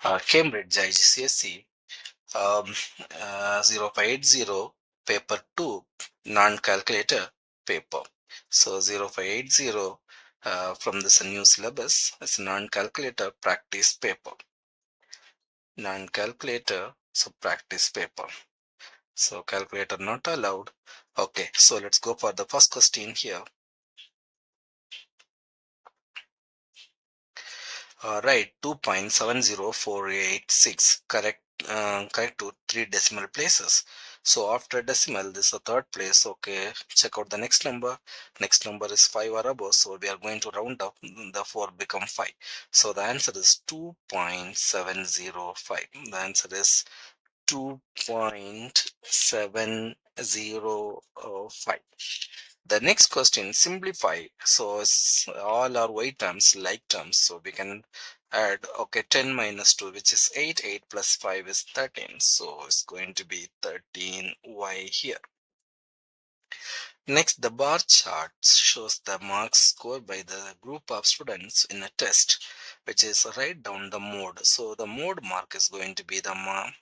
Cambridge IGCSE 0580 paper 2 non-calculator paper. So 0580 from this new syllabus is non-calculator practice paper. Non-calculator, so practice paper. So calculator not allowed. Okay, so let's go for the first question here. Right, 2.70486 correct. Correct to 3 decimal places. So after decimal, this is the third place. Okay, check out the next number. Next number is 5 or above, so we are going to round up. The 4 become 5. So the answer is 2.705. The answer is 2.705. The next question, simplify. So it's all our y terms, like terms. So we can add, okay, 10 minus 2, which is 8. 8 plus 5 is 13. So it's going to be 13y here. Next, the bar chart shows the marks scored by the group of students in a test, which is write down the mode. So the mode mark is going to be the mark.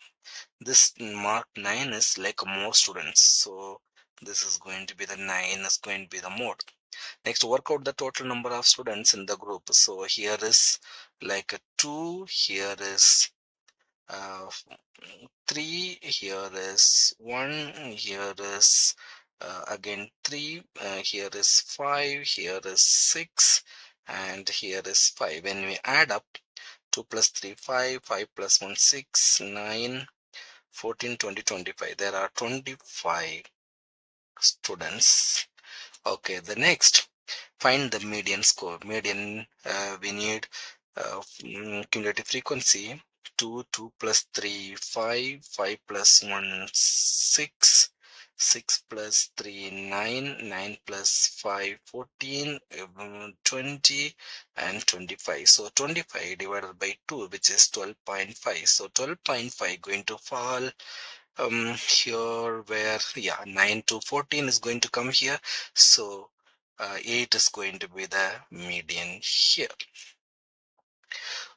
This mark 9 is like more students. So this is going to be the 9 is going to be the mode. Next, work out the total number of students in the group. So here is like a 2, here is 3, here is 1, here is again 3, here is 5, here is 6, and here is 5. When we add up 2 plus 3 5, 5 plus 1 6, 9, 14, 20, 25. There are 25 students. Okay, the next, find the median score. Median, we need cumulative frequency 2, 2 plus 3 5, 5 plus 1 6, 6 plus 3 9, 9 plus 5 14, 20 and 25. So 25 divided by 2, which is 12.5. So 12.5 going to fall here where, yeah, 9 to 14 is going to come here. So 8 is going to be the median here.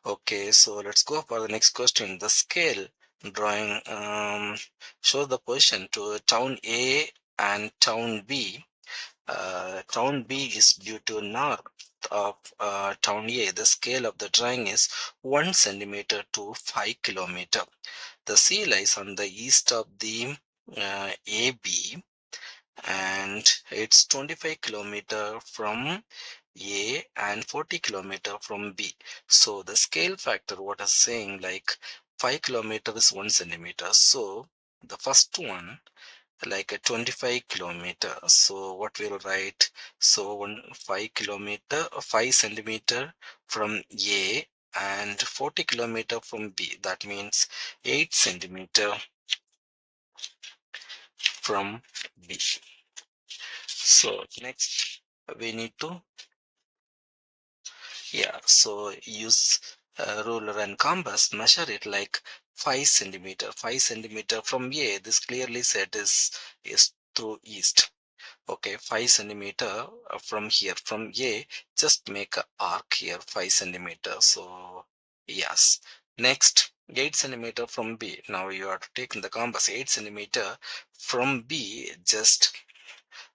Okay, so let's go for the next question. The scale drawing shows the position to town A and town B. Town B is due to north of town A. The scale of the drawing is 1 centimeter to 5 kilometer. The sea lies on the east of the AB, and it's 25 kilometer from A and 40 kilometer from B. So the scale factor, what is saying, like 5 kilometer is 1 centimeter. So the first one, like a 25 kilometer. So what we'll write, so 5 kilometer, 5 centimeter from A and 40 kilometer from B. That means 8 centimeter from B. So next we need to, yeah, so use ruler and compass, measure it like 5 centimeter. 5 centimeter from A, this clearly said is through east. Okay, 5 centimeter from here, from A, just make a arc here, 5 centimeter. So yes. Next, 8 centimeter from B. Now you have to take in the compass 8 centimeter from B, just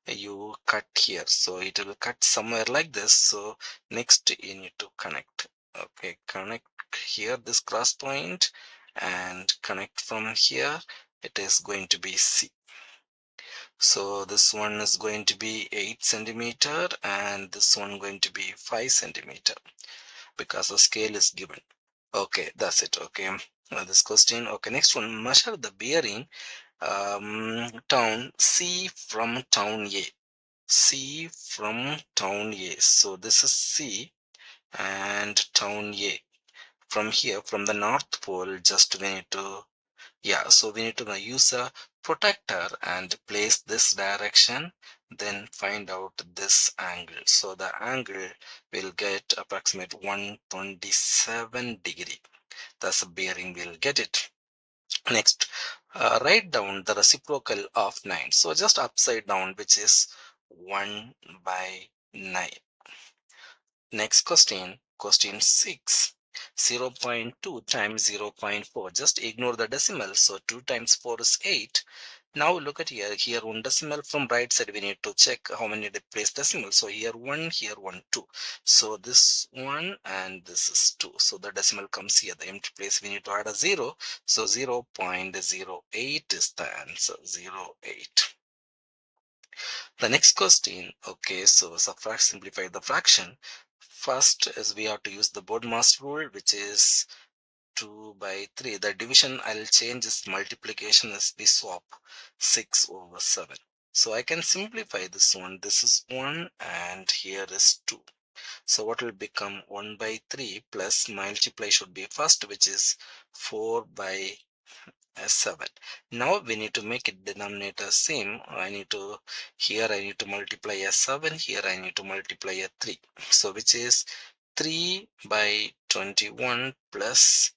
you cut here, so it will cut somewhere like this. So next you need to connect. Okay, connect here this cross point and connect from here. It is going to be C. So this one is going to be 8 centimeter and this one going to be 5 centimeter because the scale is given. Okay, that's it. Okay, this question. Okay, next one, measure the bearing town C from town A. C from town A. So this is C and town A. From here, from the North Pole, just we need to, yeah, so we need to use a protractor and place this direction, then find out this angle. So the angle will get approximate 127 degree. That's the bearing, we'll get it. Next, write down the reciprocal of 9. So just upside down, which is 1 by 9. Next question, question 6. 0.2 times 0.4. Just ignore the decimal. So 2 times 4 is 8. Now look at here. Here one decimal from right side. We need to check how many place decimal. So here 1, here 1, 2. So this 1 and this is 2. So the decimal comes here. The empty place we need to add a 0. So 0.08 is the answer. 0.8. The next question, okay, so subtract, simplify the fraction. First is we have to use the BODMAS rule, which is 2 by 3. The division I'll change is multiplication as we swap 6 over 7. So I can simplify this one. This is 1 and here is 2. So what will become 1 by 3 plus multiply should be first, which is 4 by 7. Now we need to make it denominator same. Here I need to multiply a 7, here I need to multiply a 3. So which is 3 by 21 plus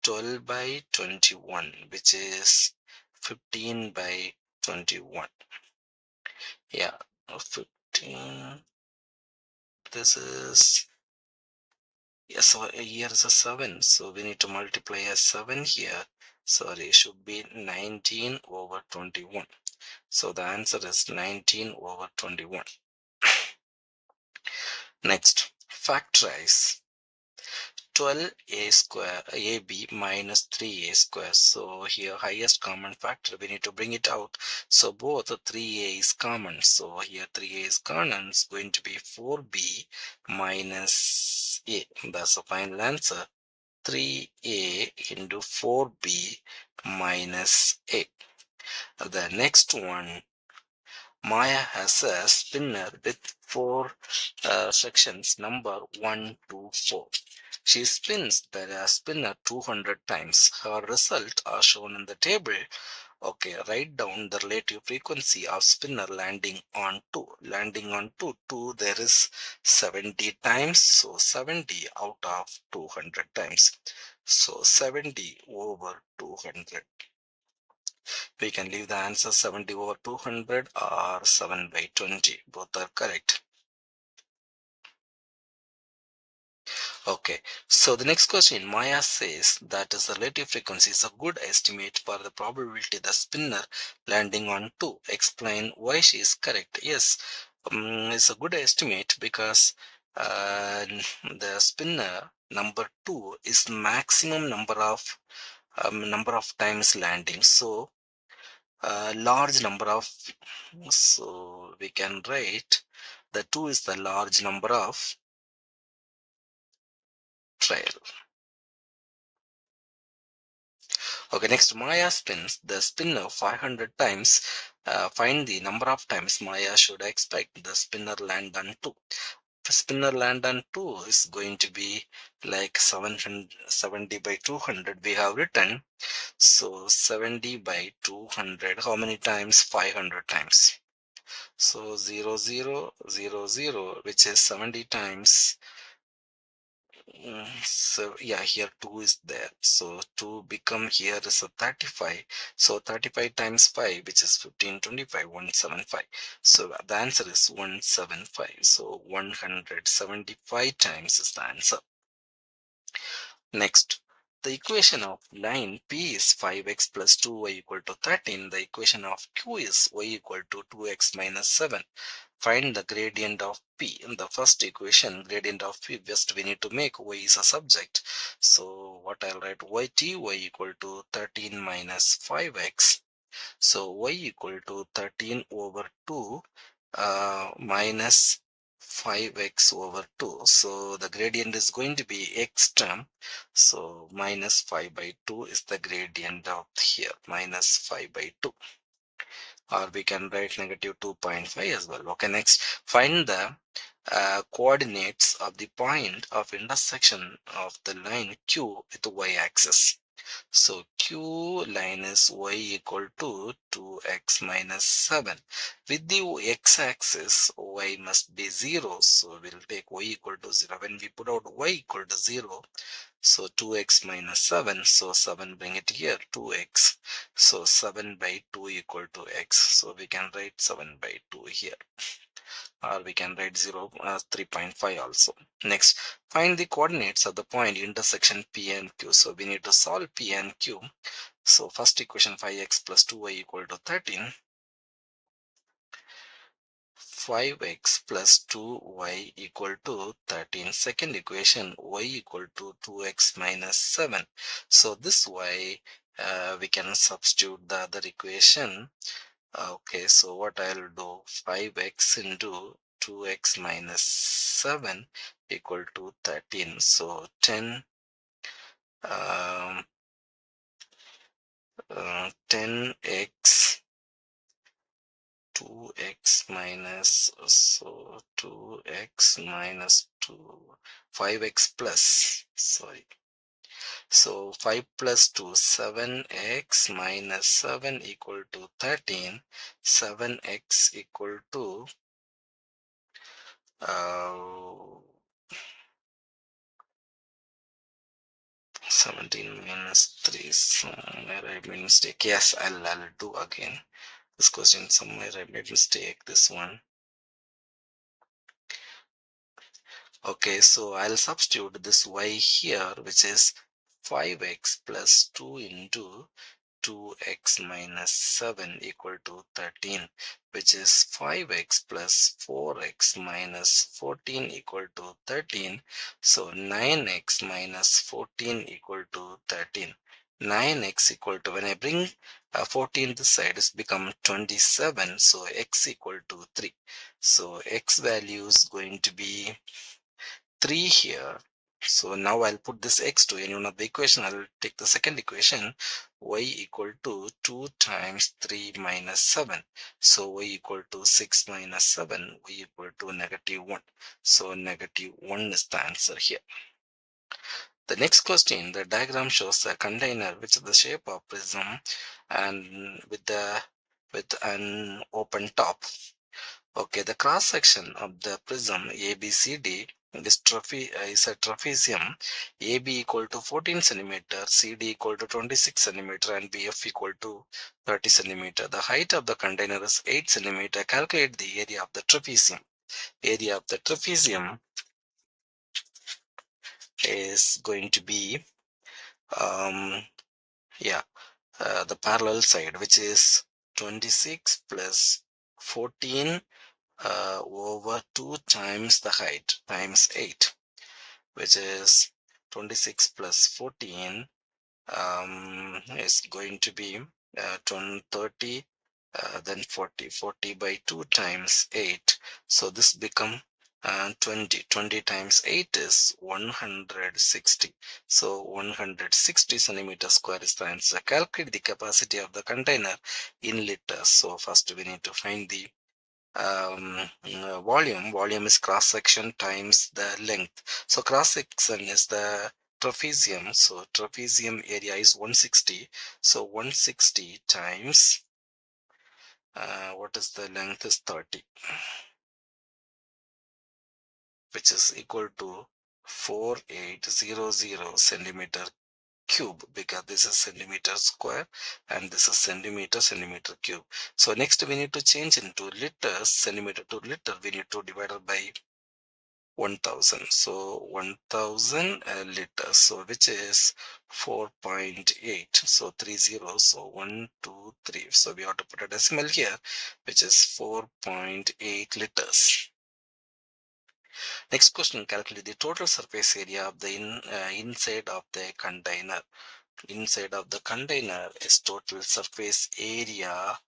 12 by 21, which is 15 by 21. Yeah, 15. This is, yes, so here is a 7, so we need to multiply a 7 here. Sorry, it should be 19 over 21. So the answer is 19 over 21. Next, factorize 12a square ab minus 3a square. So here highest common factor, we need to bring it out. So both 3a is common. So here 3a is common. It's going to be 4b minus a. That's the final answer. 3a into 4b minus a. The next one, Maya has a spinner with 4 sections, number 1 to 4. She spins the spinner 200 times. Her results are shown in the table. Okay, write down the relative frequency of spinner landing on 2. Landing on 2, there is 70 times. So 70 out of 200 times. So 70 over 200. We can leave the answer 70 over 200 or 7 by 20. Both are correct. Okay, so the next question, Maya says that is the relative frequency is a good estimate for the probability the spinner landing on 2. Explain why she is correct. Yes, it's a good estimate because the spinner number 2 is maximum number of times landing. So large number of, so we can write the 2 is the large number of trial. Okay, next, Maya spins the spinner 500 times. Find the number of times Maya should expect the spinner land on 2. The spinner land on 2 is going to be like 770 by 200 we have written. So 70 by 200, how many times? 500 times. So 0, 0, 0, 0, which is 70 times. So yeah, here 2 is there. So 2 become here is a 35. So 35 times 5, which is 1525, 175. So the answer is 175. So 175 times is the answer. Next, the equation of line P is 5x plus 2y equal to 13. The equation of Q is y equal to 2x minus 7. Find the gradient of P. In the first equation, gradient of P, just we need to make y is a subject. So what I'll write, y equal to 13 minus 5x. So y equal to 13 over 2 minus 5x over 2. So the gradient is going to be x term. So minus 5 by 2 is the gradient of here, minus 5 by 2. Or we can write negative 2.5 as well. Okay, next, find the coordinates of the point of intersection of the line Q with the y-axis. So Q line is y equal to 2x minus 7. With the x-axis, y must be 0. So we'll take y equal to 0. When we put out y equal to 0, so 2x minus 7. So 7, bring it here, 2x. So 7 by 2 equal to x. So we can write 7 by 2 here. or we can write 0 3.5 also. Next, find the coordinates of the point intersection P and Q. So we need to solve P and Q. So first equation, 5x plus 2y equal to 13. 5x plus 2y equal to 13. Second equation, y equal to 2x minus 7. So this y, we can substitute the other equation. Okay, so what I'll do, 5x into 2x minus 7 equal to 13. So 10x 2x minus, so 2x minus 2, 5x plus, sorry, so 5 plus 2, 7x minus 7 equal to 13. 7x equal to 17 minus 3. Somewhere I made mistake. Yes, I'll do again this question. Somewhere I made mistake, this one. Okay, so I'll substitute this y here, which is 5x plus 2 into 2x minus 7 equal to 13, which is 5x plus 4x minus 14 equal to 13. So 9x minus 14 equal to 13. 9x equal to, when I bring 14 this side, it's become 27. So x equal to 3. So x value is going to be 3 here. So now I'll put this x to any one of the equation. I'll take the second equation, y equal to 2 times 3 minus 7. So y equal to 6 minus 7, y equal to negative 1. So negative 1 is the answer here. The next question, the diagram shows a container which is the shape of prism and with an open top. Okay, the cross section of the prism ABCD is a trapezium. AB equal to 14 centimeter, CD equal to 26 centimeter, and BF equal to 30 centimeter. The height of the container is 8 centimeter. Calculate the area of the trapezium. Area of the trapezium is going to be the parallel side, which is 26 plus 14 over 2 times the height times 8, which is 26 plus 14 is going to be 30, then 40 by 2 times 8. So this become 20 times 8 is 160. So 160 centimeter square is the answer. Calculate the capacity of the container in liters. So first we need to find the volume is cross section times the length. So cross section is the trapezium, so trapezium area is 160. So 160 times what is the length is 30, which is equal to 4800 centimeter cube, because this is centimeter square and this is centimeter cube. So next we need to change into liters. Centimeter to liter we need to divide it by 1000. So 1000 liters, so which is 4.8. So 30, so 1 2 3. So we have to put a decimal here, which is 4.8 liters. Next question, calculate the total surface area of the inside of the container. Inside of the container is total surface area.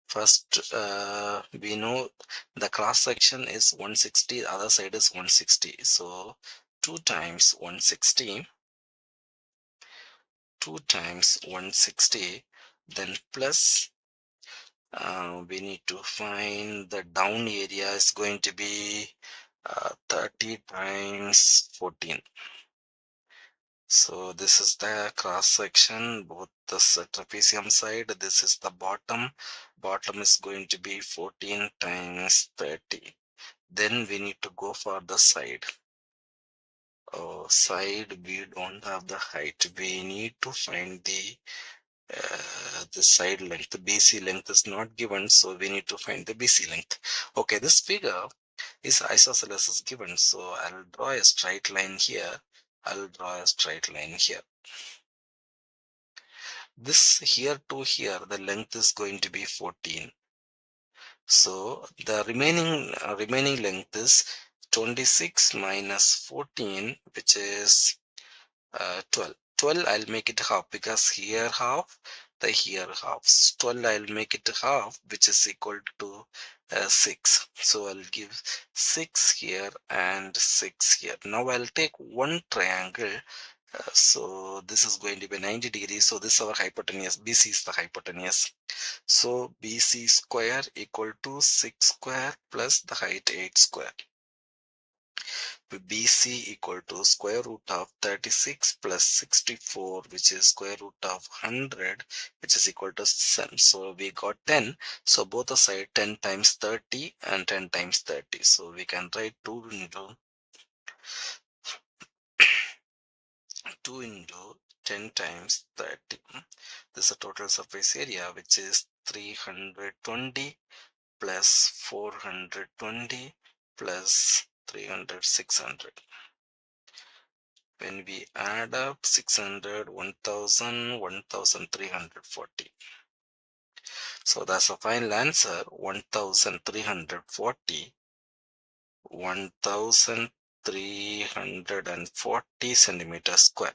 First, we know the cross section is 160, the other side is 160. So 2 times 160, 2 times 160, then plus we need to find the down area is going to be 30 times 14. So this is the cross section, both the trapezium side. This is the bottom. Bottom is going to be 14 times 30. Then we need to go for the side. Side we don't have the height. We need to find the the side length, the BC length is not given, so we need to find the BC length. Okay, this figure is isosceles is given, so I'll draw a straight line here. I'll draw a straight line here. This here to here, the length is going to be 14. So the remaining length is 26 minus 14, which is 12. 12 I'll make it half, because here half, the here half. 12 I'll make it half, which is equal to 6. So I'll give 6 here and 6 here. Now I'll take one triangle. So this is going to be 90 degrees. So this is our hypotenuse. BC is the hypotenuse. So BC square equal to 6 square plus the height 8 square. BC equal to square root of 36 plus 64, which is square root of 100, which is equal to 7. So we got 10. So both the side 10 times 30 and 10 times 30. So we can write 2 into 10 times 30. This is a total surface area, which is 320 plus 420 plus 300, 600. When we add up 600, 1000, 1340. So that's the final answer, 1340, 1340 centimeters square.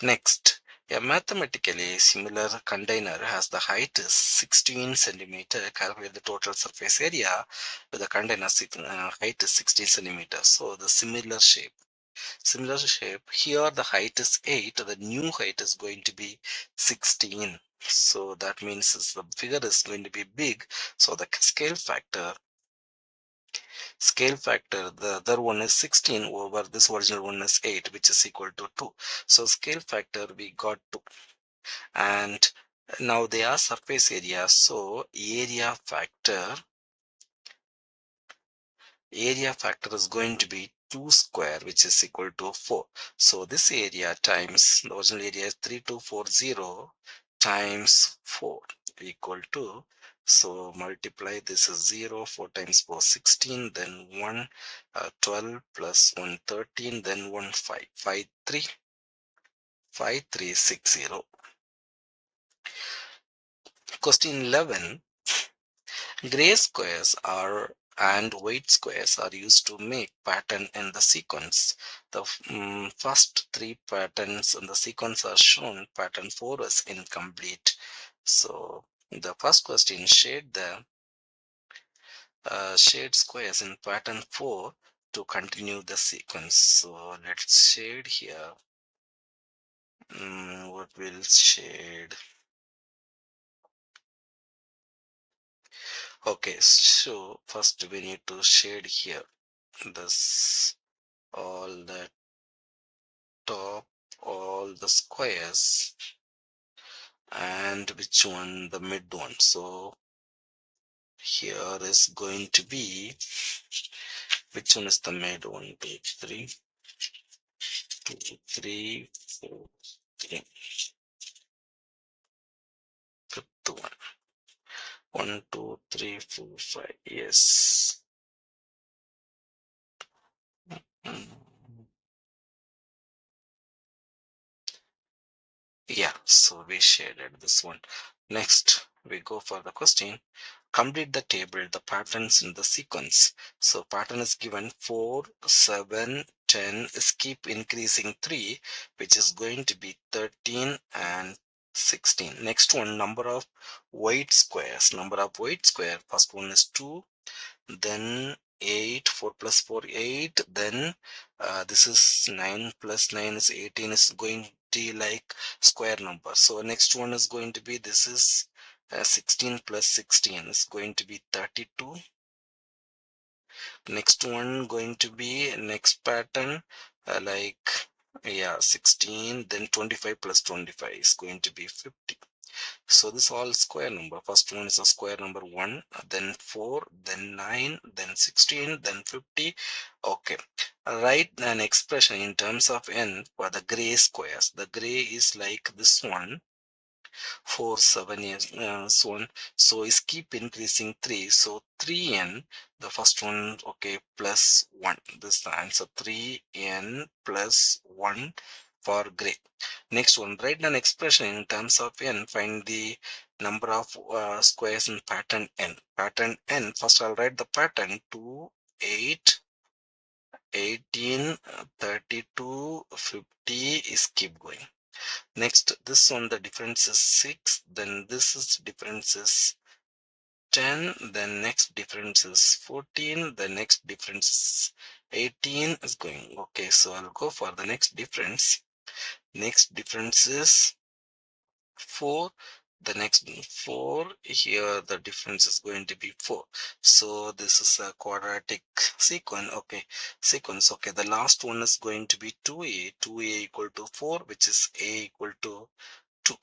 Next, a mathematically similar container has the height is 16 centimeter. Calculate the total surface area with the container height is 16 centimeters. So the similar shape, here the height is 8, the new height is going to be 16. So that means the figure is going to be big. So the scale factor, the other one is 16 over this original one is 8, which is equal to 2. So scale factor we got 2. And now they are surface area, so area factor is going to be 2 square, which is equal to 4. So this area times the original area is 3240 times 4 equal to, so multiply, this is 0, 4 times 4 16, then 1 12 plus 1 13, then 1 5 5 3 5360. Question 11. Gray squares and white squares are used to make pattern in the sequence. The first 3 patterns in the sequence are shown. Pattern 4 is incomplete. So the first question, shade squares in pattern 4 to continue the sequence. So let's shade here. What will shade? Okay, so first we need to shade here this, all the top, all the squares, and which one, the mid one. So here is going to be, which one is the mid one? 2 3 2 3 4 3, fifth one, 1 2 3 4 5. Yes. Yeah, so we shaded this one. Next we go for the question, complete the table, the patterns in the sequence. So pattern is given 4 7 10 is keep increasing 3, which is going to be 13 and 16. Next one, number of white squares. First one is 2, then 8, 4 plus 4 8, then this is 9 plus 9 is 18, is going to like square number. So next one is going to be, this is 16 plus 16 is going to be 32. Next one going to be, next pattern like, yeah, 16, then 25 plus 25 is going to be 50. So this all square number. First one is a square number 1, then 4, then 9, then 16, then 50. Okay, write an expression in terms of n for the gray squares. The gray is like this one, 4, 7 years, so on. So is keep increasing 3. So 3n, the first one, okay, plus 1. This is the answer, 3n plus 1 for gray. Next one, write an expression in terms of n. Find the number of squares in pattern n. Pattern n, first I'll write the pattern 2, 8, 18, 32, 50 is keep going. Next, this one, the difference is 6, then this is difference is 10, then next difference is 14, the next difference is 18 is going. Okay, so I'll go for the next difference. Next difference is 4, the next 4, here the difference is going to be 4. So this is a quadratic sequence. Okay, the last one is going to be 2a equal to 4, which is a equal to 2.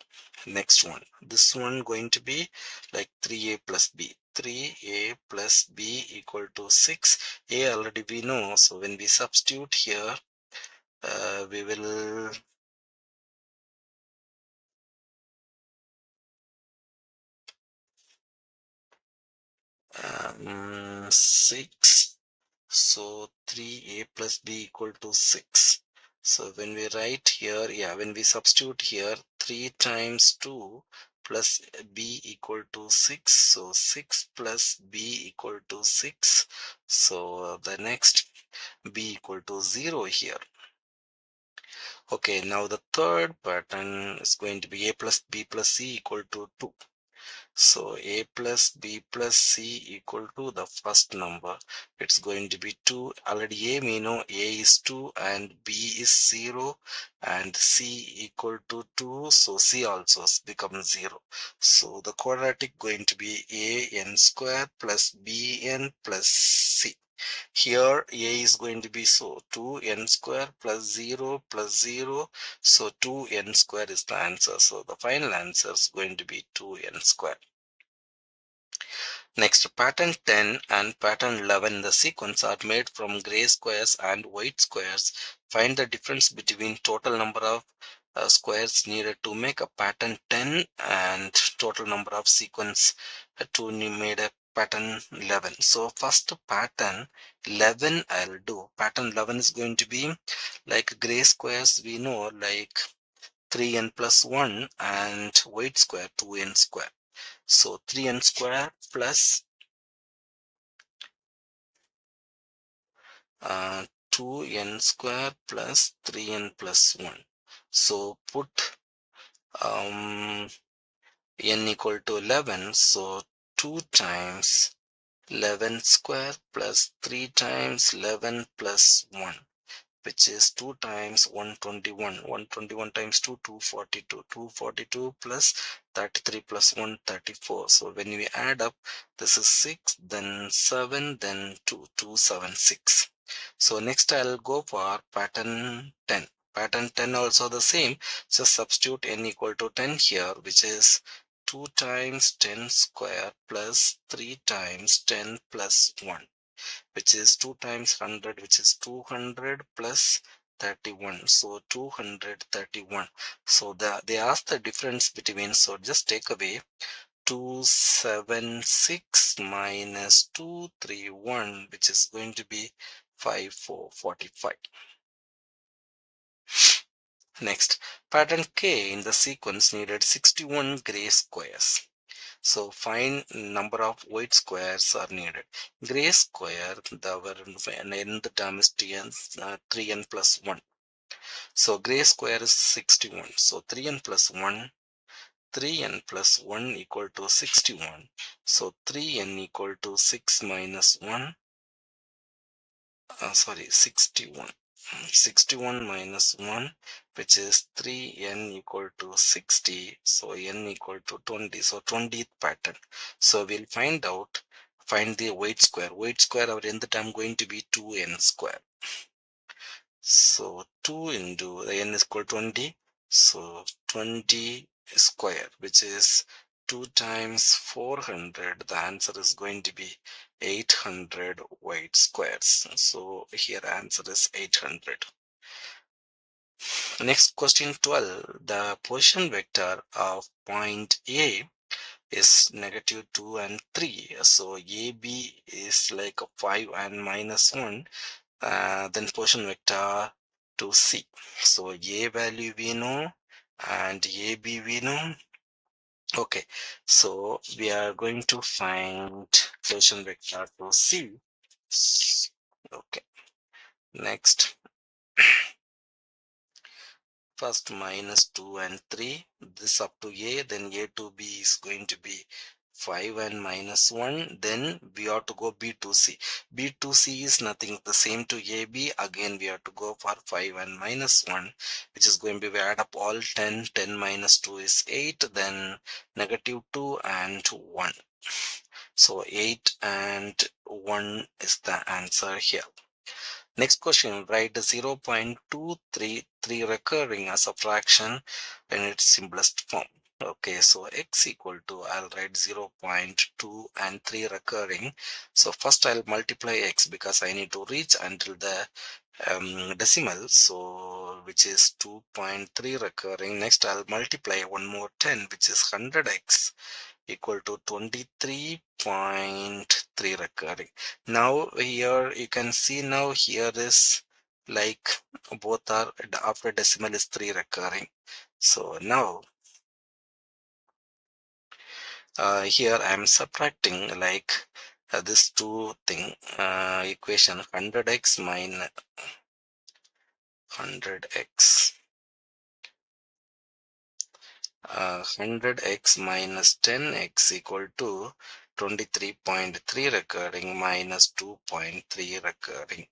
Next one, this one going to be like 3a plus b. 3a plus b equal to 6. A already we know, so when we substitute here, we will 6. So 3a plus b equal to 6. So when we write here, yeah, when we substitute here, 3 times 2 plus b equal to 6. So 6 plus b equal to 6. So the next b equal to 0 here. Okay, now the third pattern is going to be a plus b plus c equal to 2. So a plus b plus c equal to the first number. It's going to be 2. Already a we know a is 2 and b is 0 and c equal to 2. So c also becomes 0. So the quadratic going to be a n square plus b n plus c. Here a is going to be so 2n square plus 0 plus 0. So 2n square is the answer. So the final answer is going to be 2n square. Next, pattern 10 and pattern 11 in the sequence are made from gray squares and white squares. Find the difference between total number of squares needed to make a pattern 10 and total number of sequence to made a pattern 11. So first pattern 11 I'll do. Pattern 11 is going to be like gray squares we know, like 3n plus 1 and white square 2n square. So 3n square plus 2n square plus 3n plus 1. So put n equal to 11. So 2 times 11 square plus 3 times 11 plus 1, which is 2 times 121. 121 times 2, 242. 242 plus 33 plus 1, 34. So when we add up, this is 6, then 7, then 2, 276. So next I'll go for pattern 10. Pattern 10 also the same. Just substitute n equal to 10 here, which is 2 times 10 square plus 3 times 10 plus 1, which is 2 times 100, which is 200 plus 31. So 231. So they ask the difference between, so just take away 276 minus 231, which is going to be 5445. Next, pattern K in the sequence needed 61 gray squares. So find number of white squares are needed. Gray square, the nth term is 3n plus 1. So gray square is 61. So 3n plus 1, 3n plus 1 equal to 61. So 3n equal to 6 minus 1. Sorry, 61. 61 minus 1, which is 3n equal to 60. So n equal to 20. So 20th pattern. So we'll find the white square. White square, our nth term going to be 2n square. So 2 into the n is equal to 20. So 20 square, which is 2 times 400. The answer is going to be 800 white squares. So here answer is 800. Next question 12. The position vector of point A is -2 and 3. So AB is like 5 and -1. Then position vector to C. So A value we know and AB we know. Okay, so we are going to find position vector to C. Okay, next. First -2 and 3, this up to A, then A to B is going to be 5 and -1, then we have to go B to C. B to C is nothing the same to AB, again we have to go for 5 and -1, which is going to be, we add up all 10, 10 minus 2 is 8, then -2 and 1. So 8 and 1 is the answer here. Next question, write 0.233 recurring as a fraction in its simplest form. Okay, so x equal to, I'll write 0.2 and 3 recurring. So first I'll multiply x because I need to reach until the decimal, so which is 2.3 recurring. Next I'll multiply one more 10, which is 100x equal to 23.3 recurring. Now here you can see, now here is like both are after decimal is 3 recurring. So now here I am subtracting like this two thing equation 100x minus 100x 100x minus 10x equal to 23.3 recurring minus 2.3 recurring.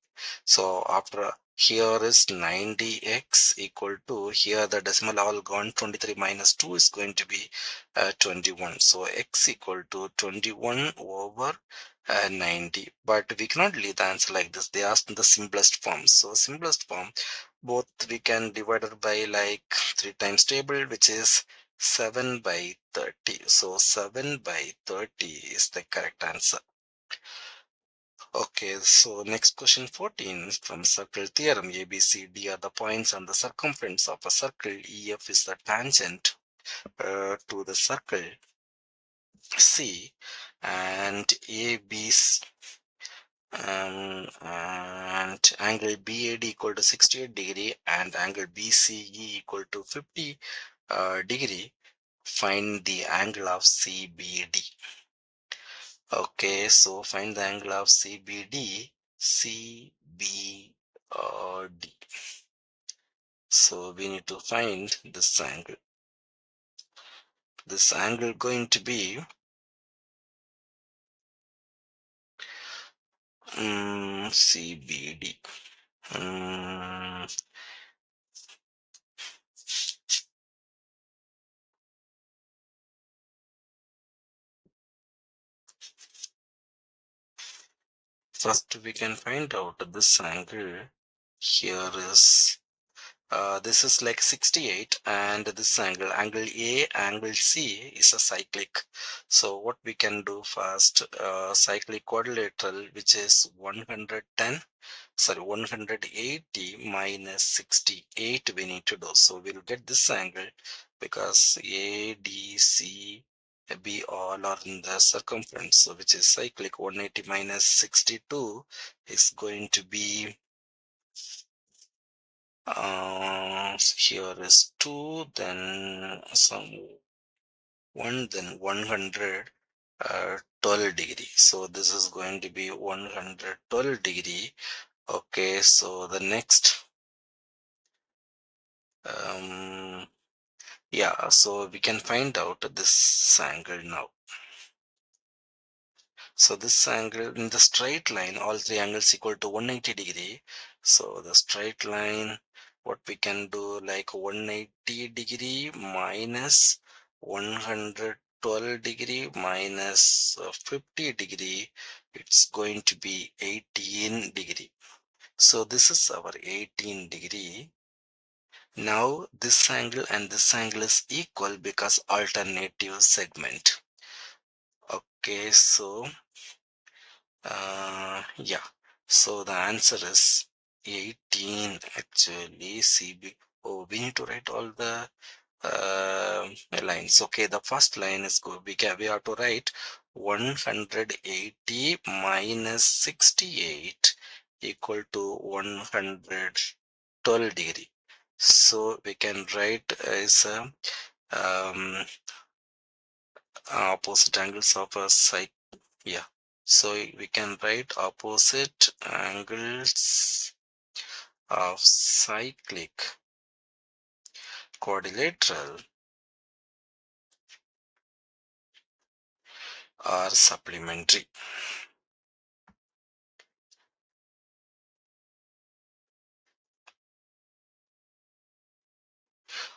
So after here is 90x equal to, here the decimal all gone, 23 minus 2 is going to be 21. So x equal to 21 over 90. But we cannot leave the answer like this. They asked in the simplest form. So simplest form, both we can divide it by like 3 times table, which is 7 by 30. So 7 by 30 is the correct answer. Okay, so next question 14, from circle theorem, ABCD are the points on the circumference of a circle. EF is the tangent to the circle C, and AB and angle BAD equal to 68 degree and angle BCE equal to 50 degree. Find the angle of CBD. Okay, so find the angle of CBD. CBD. So we need to find this angle. This angle going to be CBD. First we can find out this angle here is this is like 68, and this angle A, angle C is a cyclic. So what we can do first, cyclic quadrilateral, which is 180 minus 68 we need to do. So we'll get this angle because A, D, C, B all are in the circumference, so which is cyclic. 180 minus 62 is going to be here is 2, then some 1, then 100 12 degree. So this is going to be 112 degree. Okay, so the next yeah, so we can find out this angle now. So this angle in the straight line, all three angles equal to 180 degree. So the straight line, what we can do, like 180 degree minus 112 degree minus 50 degree, it's going to be 18 degree. So this is our 18 degree. Now this angle and this angle is equal because alternative segment. Okay, so yeah, so the answer is 18 actually. CB. oh, we need to write all the lines. Okay, the first line is good. We have to write 180 minus 68 equal to 112 degree. So we can write as opposite angles of a side. Yeah, so we can write opposite angles of cyclic quadrilateral are supplementary.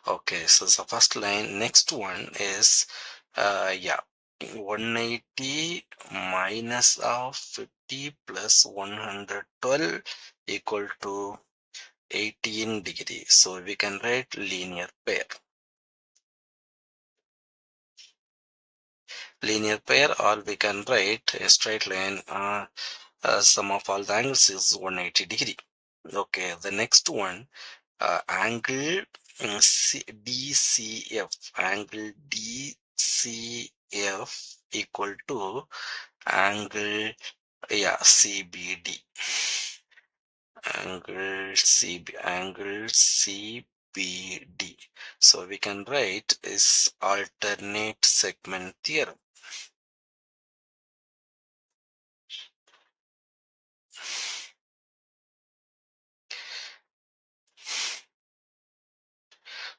Okay, so the first line, next one is yeah, 180 minus of 50 plus 112 equal to 18 degree. So we can write linear pair. Linear pair, or we can write a straight line. Sum of all the angles is 180 degree. Okay, the next one, angle DCF, angle DCF equal to angle, yeah, CBD, angle CBD. So we can write is alternate segment theorem.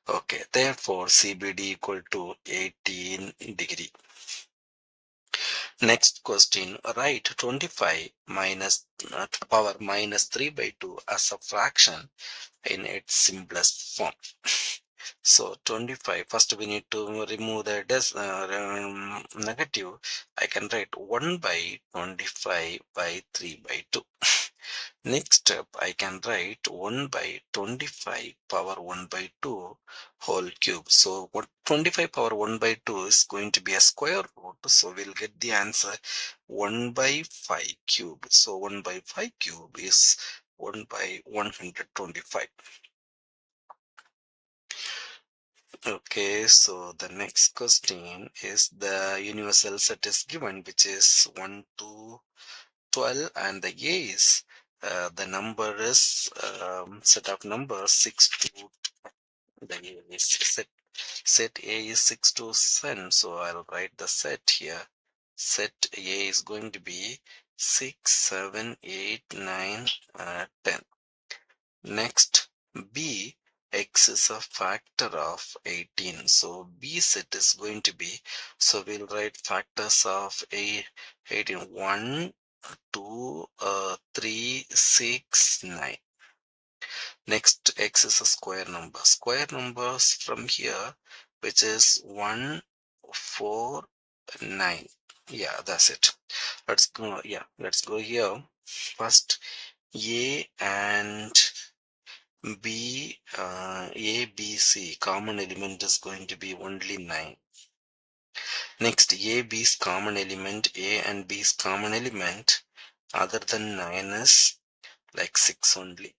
Okay, therefore CBD equal to 18 degree. Next question, write 25 minus power minus 3 by 2 as a fraction in its simplest form. So 25, first we need to remove the negative. I can write 1 by 25 by 3 by 2. Next step, I can write 1 by 25 power 1 by 2 whole cube. So what 25 power 1 by 2 is going to be a square root. So we'll get the answer 1 by 5 cube. So 1 by 5 cube is 1 by 125. Okay, so the next question is the universal set is given, which is 1 to 12, and the A is the number is set of numbers 6 to the A is set A is 6 to 10. So I'll write the set here. Set A is going to be 6, 7, 8, 9, 10. Next, B, X is a factor of 18. So B set is going to be, so we'll write factors of 18. 1, 2, 3, 6, 9. Next, X is a square number. Square numbers from here, which is 1, 4, 9. Yeah, that's it. Let's go. Yeah, let's go here. First, A and B, A, B, C, common element is going to be only 9. Next, A, B's common element, A and B's common element other than 9 is like 6 only.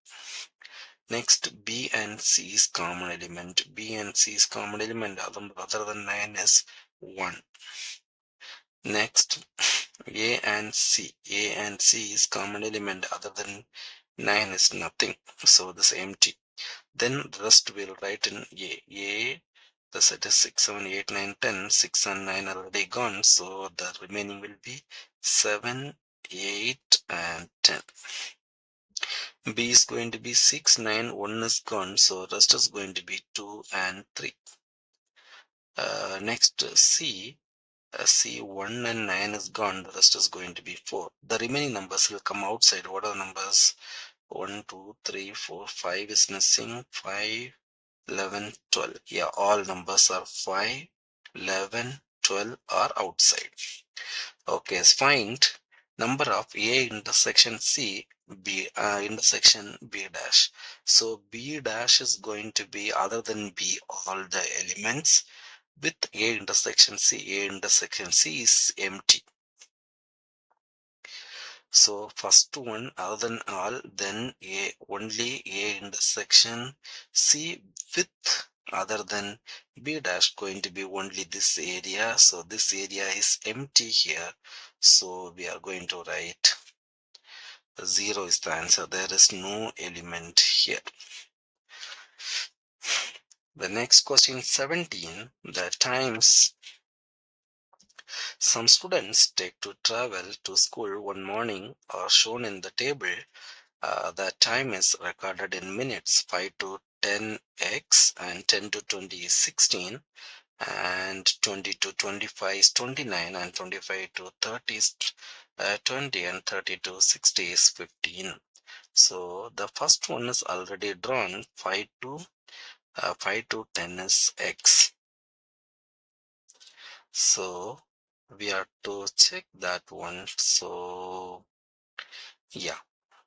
Next, B and C's common element, B and C's common element other than 9 is 1. Next, A and C's common element other than 9 is nothing, so this empty. Then the rest we'll write in A, the set is 6, 7, 8, 9, 10. 6 and 9 are already gone, so the remaining will be 7, 8, and 10. B is going to be 6, 9, 1 is gone, so rest is going to be 2 and 3. Next, C, 1 and 9 is gone, the rest is going to be 4. The remaining numbers will come outside. What are the numbers? 1, 2, 3, 4, 5 is missing, 5, 11, 12. Yeah, all numbers are 5, 11, 12 are outside. Okay, find number of A intersection C, B intersection B dash. So B dash is going to be other than B, all the elements with A intersection C. A intersection C is empty. So first one other than all, then A only A intersection C with other than B dash going to be only this area. So this area is empty here. So we are going to write 0 is the answer. There is no element here. The next question 17, the times some students take to travel to school one morning are shown in the table. The time is recorded in minutes. 5 to 10x and 10 to 20 is 16 and 20 to 25 is 29 and 25 to 30 is 20 and 30 to 60 is 15. So the first one is already drawn. 5 to 10 is x. So we have to check that one. So yeah,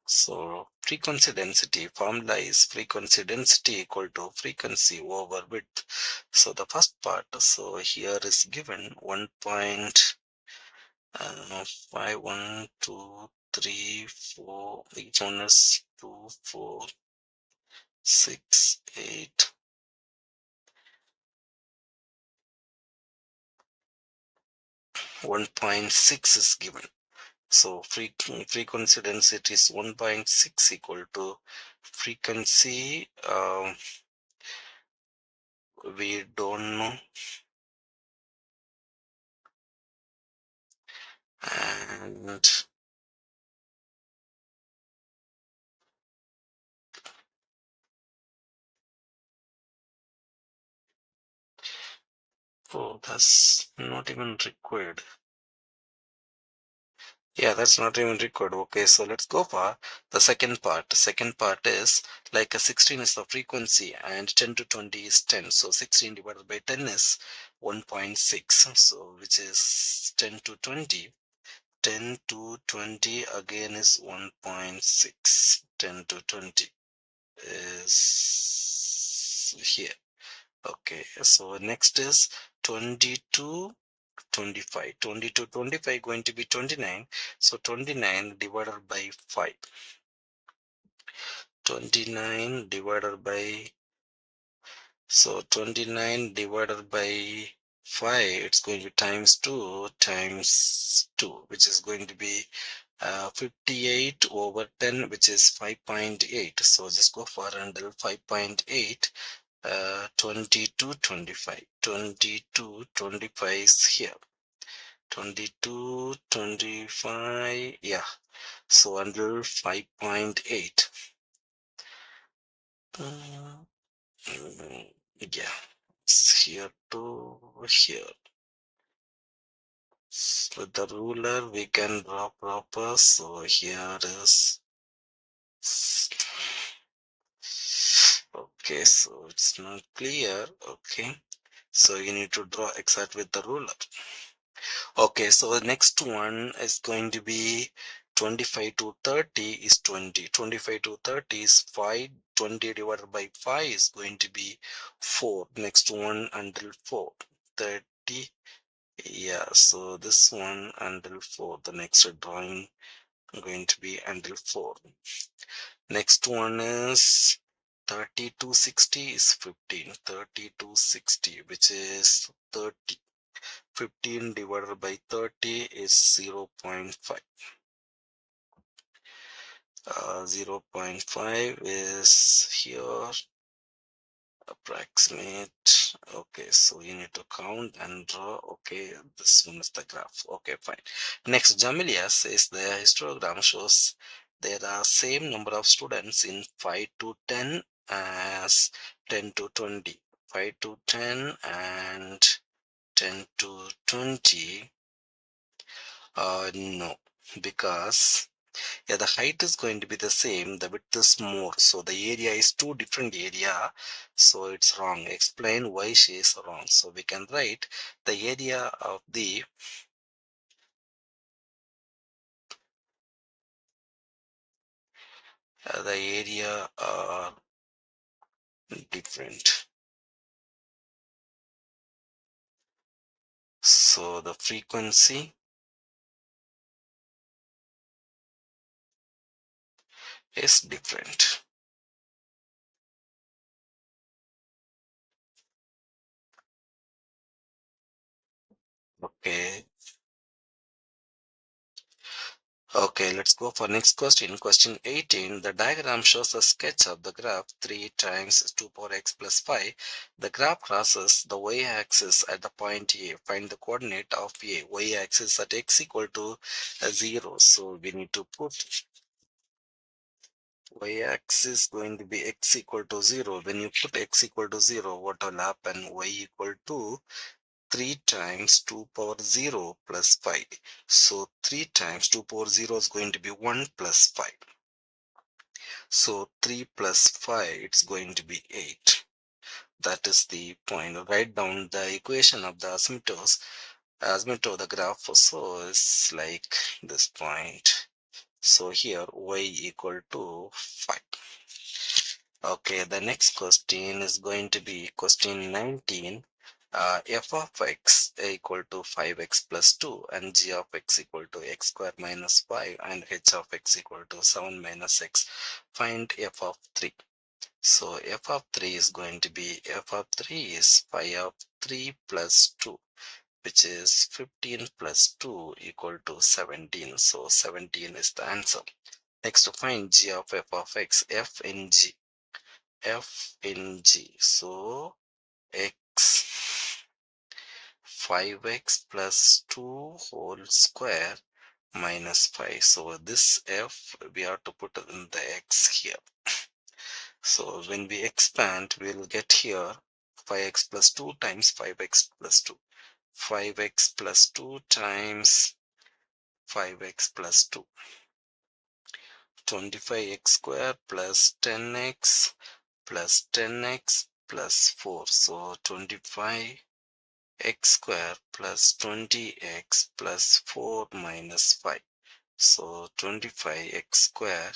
so frequency density formula is frequency density equal to frequency over width. So the first part, so here is given 1.5123 each one is 2 4 6 8 1.6 is given. So frequency density is 1.6 equal to frequency, we don't know, and oh, that's not even required. Yeah, that's not even required. Okay, so let's go for the second part. The second part is like a 16 is the frequency and 10 to 20 is 10. So 16 divided by 10 is 1.6. So which is 10 to 20. 10 to 20 again is 1.6. 10 to 20 is here. Okay, so next is 22 25. 20 to 25 going to be 29. So 29 divided by 5. 29 divided by, so 29 divided by 5, it's going to be times 2 times 2, which is going to be 58 over 10, which is 5.8. So just go for handle 5.8. 22 25. 22 25 is here. 22 25, yeah, so under 5.8. Yeah, it's here to here. With the ruler we can draw proper. So here is, okay, so it's not clear. Okay, so you need to draw exact with the ruler. Okay, so the next one is going to be 25 to 30 is 20. 25 to 30 is 5. 20 divided by 5 is going to be 4. Next one until 4. 30. Yeah, so this one until 4. The next drawing going to be until 4. Next one is 30 to 60 is 15. 30 to 60, which is 30. 15 divided by 30 is 0.5. 0.5 is here, approximate. Okay, so you need to count and draw. Okay, this one is the graph. Okay, fine. Next, Jamilia says the histogram shows there are same number of students in 5 to 10 as 10 to 20. 5 to 10 and 10 to 20. No, because yeah, the height is going to be the same, the width is more, so the area is two different area, so it's wrong. Explain why she is wrong. So we can write the area of the area are different. So the frequency is different. Okay. Okay, let's go for next question. Question 18. The diagram shows a sketch of the graph 3 times 2 power x plus 5. The graph crosses the y-axis at the point A. Find the coordinate of A. Y-axis at x equal to 0. So we need to put y-axis going to be x equal to 0. When you put x equal to 0, what will happen? Y equal to 3 times 2 power 0 plus 5. So 3 times 2 power 0 is going to be 1 plus 5. So 3 plus 5, it's going to be 8. That is the point. Write down the equation of the asymptote of the graph. So it's like this point. So here y equal to 5. Okay, the next question is going to be question 19. F of x equal to 5x plus 2 and g of x equal to x square minus 5 and h of x equal to 7 minus x. Find f of 3. So f of 3 is going to be, f of 3 is 5 of 3 plus 2, which is 15 plus 2 equal to 17. So 17 is the answer. Next, to find g of f of x, f in g. So x 5x plus 2 whole square minus 5. So this f we have to put in the x here. So when we expand, we'll get here 5x plus 2 times 5x plus 2. 5x plus 2 times 5x plus 2. 25x square plus 10x plus 10x plus 4. So 25x square plus 20x plus 4 minus 5. So 25x square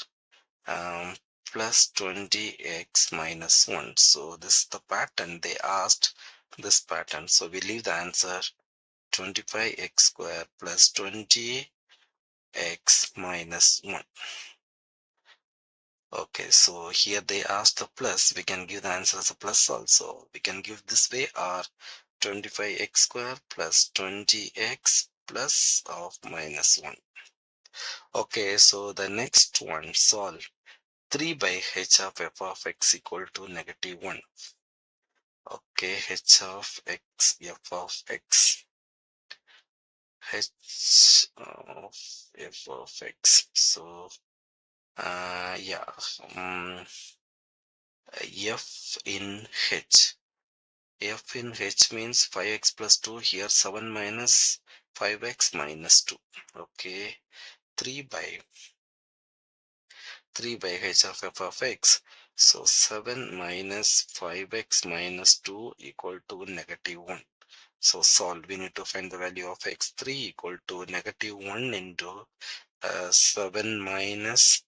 plus 20x minus 1. So this is the pattern they asked, this pattern. So we leave the answer 25x square plus 20x minus 1. Okay, so here they asked the plus. We can give the answer as a plus also. We can give this way, or 25x square plus 20x plus of minus 1. Okay, so the next one, solve 3 by h of f of x equal to negative 1. Okay, h of x, f of x, h of f of x. So, yeah, f in h. F in h means 5x plus 2. Here 7 minus 5x minus 2. Okay, 3 by h of f of x. So 7 minus 5x minus 2 equal to negative 1. So solve. We need to find the value of x. 3 equal to negative 1 into 7 minus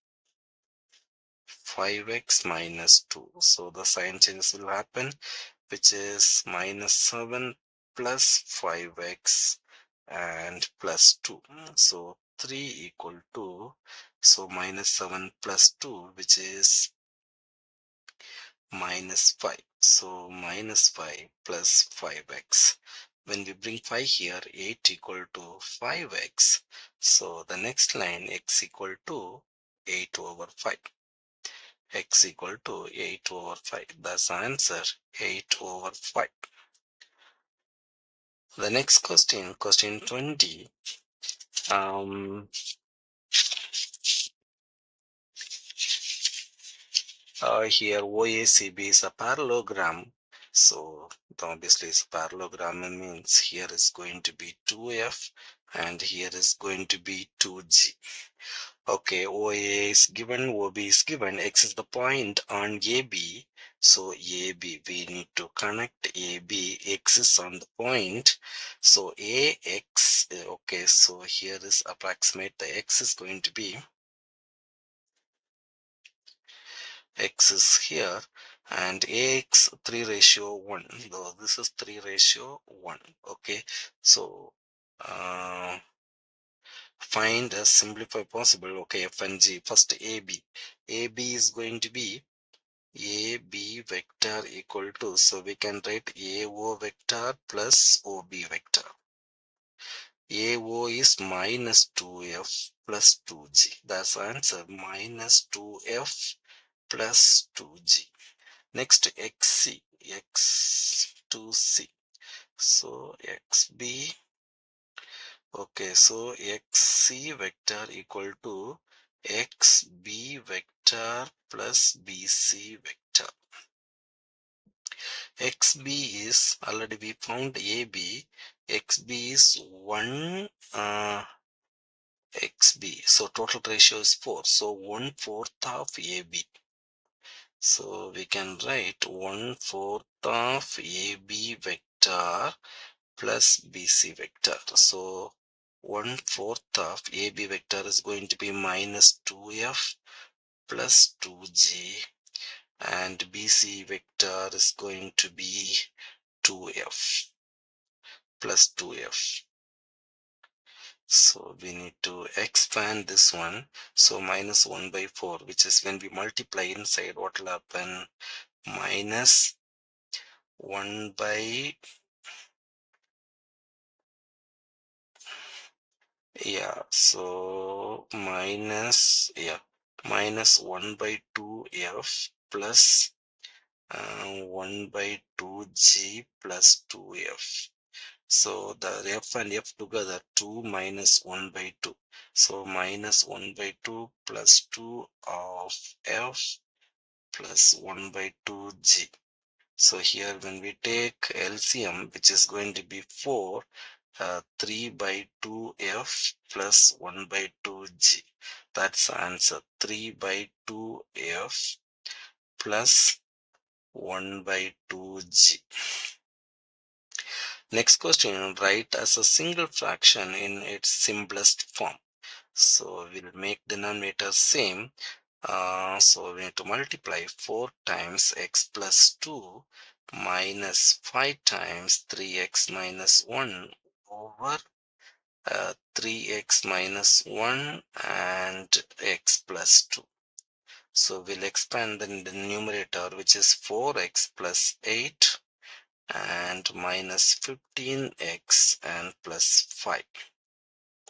5x minus 2. So the sign changes will happen, which is minus 7 plus 5x and plus 2. So 3 equal to, so minus 7 plus 2, which is minus 5. So minus 5 plus 5x. When we bring 5 here, 8 equal to 5x. So the next line, x equal to 8 over 5. X equal to 8 over 5. That's the answer, 8 over 5. The next question, question 20. Here OACB is a parallelogram. So obviously it's a parallelogram, means here is going to be 2f and here is going to be 2g. Okay, OA is given, OB is given, x is the point on AB. So AB, we need to connect AB, x is on the point. So AX, okay, so here is approximate, the x is going to be, x is here, and AX 3 ratio 1, though this is 3 ratio 1. Okay, so Find a simplify possible. Okay, F and G. First AB. AB is going to be AB vector equal to, so we can write AO vector plus OB vector. AO is minus 2F plus 2G. That's answer, minus 2F plus 2G. Next, XC, X2C. So XB, okay, so XC vector equal to XB vector plus BC vector. XB is already we found AB. XB is 1 XB. So total ratio is 4. So 1/4 of AB. So we can write 1/4 of AB vector plus BC vector. So 1/4 of AB vector is going to be minus 2F plus 2G, and BC vector is going to be 2F plus 2F. So we need to expand this one. So minus 1/4, which is when we multiply inside, what will happen? Minus 1 by, yeah, so minus, yeah, minus 1/2F plus 1/2G plus 2F. So the F and F together, 2 minus 1/2. So minus 1/2 plus 2 of F plus 1/2G. So here when we take LCM, which is going to be 4, 3/2F plus 1/2G. That's the answer, 3/2F plus 1/2G. Next question, write as a single fraction in its simplest form. So we'll make denominator same. So we need to multiply 4 times x plus 2 minus 5 times 3x minus 1 over 3x minus 1 and x plus 2. So we'll expand the numerator, which is 4x plus 8 and minus 15x and plus 5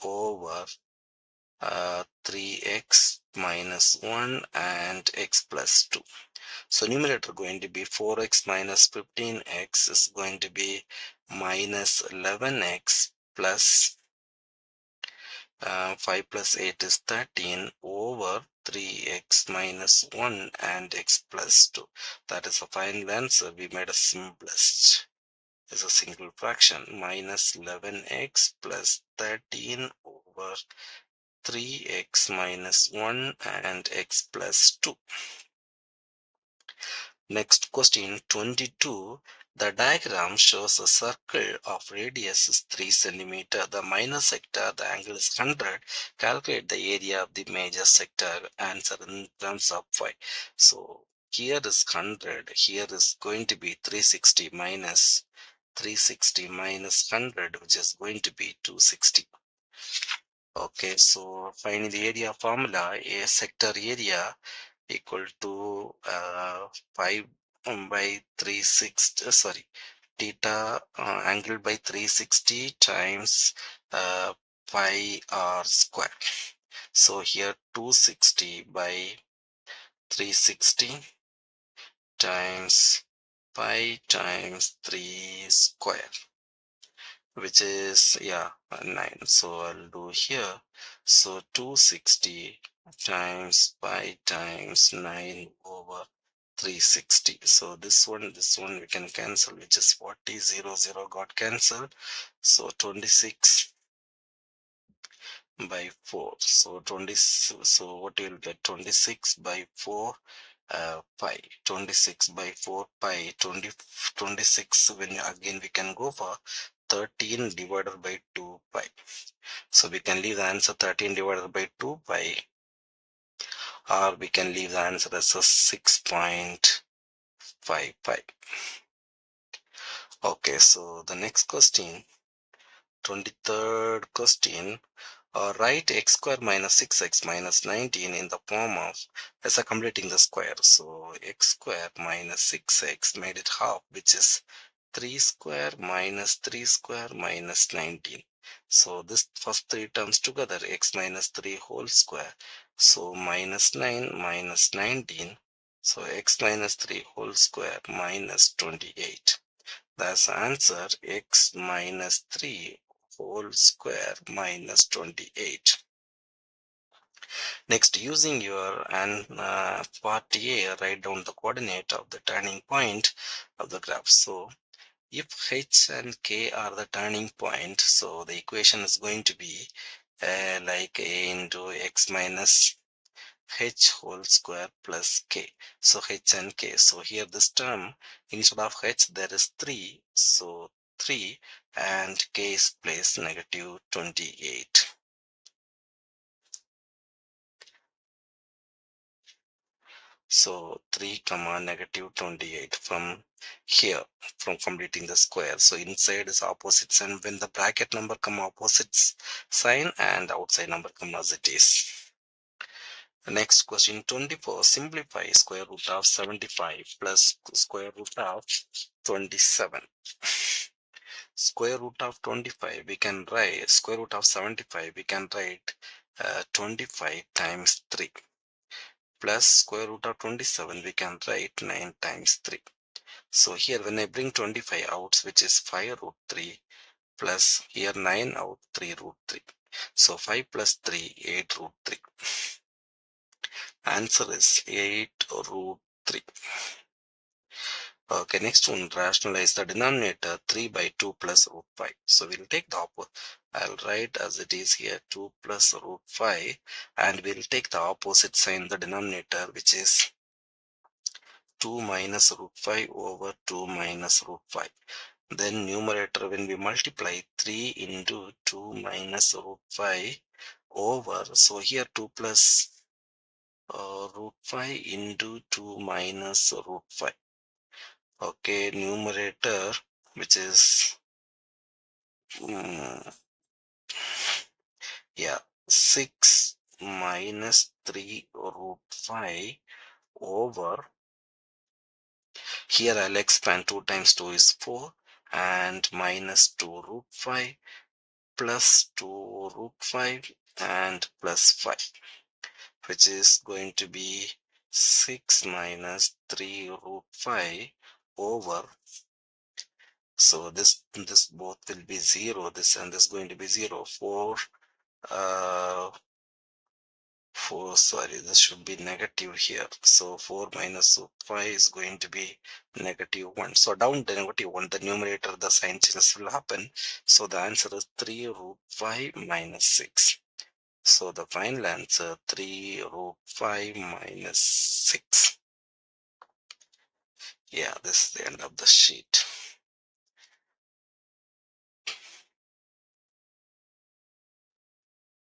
over 3x minus 1 and x plus 2. So numerator going to be 4x minus 15x is going to be minus 11x plus 5 plus 8 is 13 over 3x minus 1 and x plus 2. That is the final answer. We made a simplest is a single fraction, minus 11x plus 13 over 3x minus 1 and x plus 2. Next question, 22. The diagram shows a circle of radius is 3 centimeter. The minor sector, the angle is 100. Calculate the area of the major sector. Answer in terms of y. So here is 100. Here is going to be 360 minus 100, which is going to be 260. Okay, so finding the area formula, a sector area equal to 5 by 360, sorry, theta angle by 360 times pi r square. So here 260 by 360 times pi times 3 square, which is, yeah, 9. So I'll do here. So 260 times pi times 9 over 360. So this one we can cancel, which is 40, 0 got cancelled. So 26 by 4. So 20, so what you'll get, 26 by 4 pi, 26 by 4 pi, 26, when again we can go for 13 divided by 2 pi. So we can leave the answer 13 divided by 2 pi, or we can leave the answer as a 6.5 pi. Okay, so the next question, 23rd question. Write x square minus 6x minus 19 in the form of, as a completing the square. So x square minus 6x made it half, which is 3 square minus 3 square minus 19. So this first three terms together, x minus 3 whole square. So minus 9 minus 19. So x minus 3 whole square minus 28. That's the answer, x minus 3 whole square minus 28. Next, using your part A, write down the coordinate of the turning point of the graph. So if h and k are the turning point, so the equation is going to be like a into x minus h whole square plus k. So h and k. So here this term, instead of h there is 3. So 3 and k is placed negative 28. So 3 comma negative 28 from here, from completing the square. So inside is opposite sign when the bracket number come opposite sign and outside number come as it is. The next question, 24. Simplify square root of 75 plus square root of 27. Square root of 25 we can write, square root of 75 we can write 25 times 3 plus square root of 27 we can write 9 times 3. So here when I bring 25 out, which is 5 root 3 plus here 9 out 3 root 3. So 5 plus 3 8 root 3. Answer is 8 root 3. Okay, next one, rationalize the denominator 3 by 2 plus root 5. So we'll take the opposite. I'll write as it is here 2 plus root 5, and we'll take the opposite sign, the denominator, which is 2 minus root 5 over 2 minus root 5. Then numerator, when we multiply 3 into 2 minus root 5 over, so here 2 plus root 5 into 2 minus root 5. Okay, numerator, which is yeah, 6 minus 3 root 5 over, here I'll expand, 2 times 2 is 4 and minus 2 root 5 plus 2 root 5 and plus 5, which is going to be 6 minus 3 root 5 over, so this both will be 0, this and this going to be 0, 4 sorry, this should be negative here. So 4 minus 5 is going to be negative 1. So down to negative 1, the numerator, the sign changes will happen. So the answer is 3 root 5 minus 6. So the final answer, 3 root 5 minus 6. Yeah, this is the end of the sheet.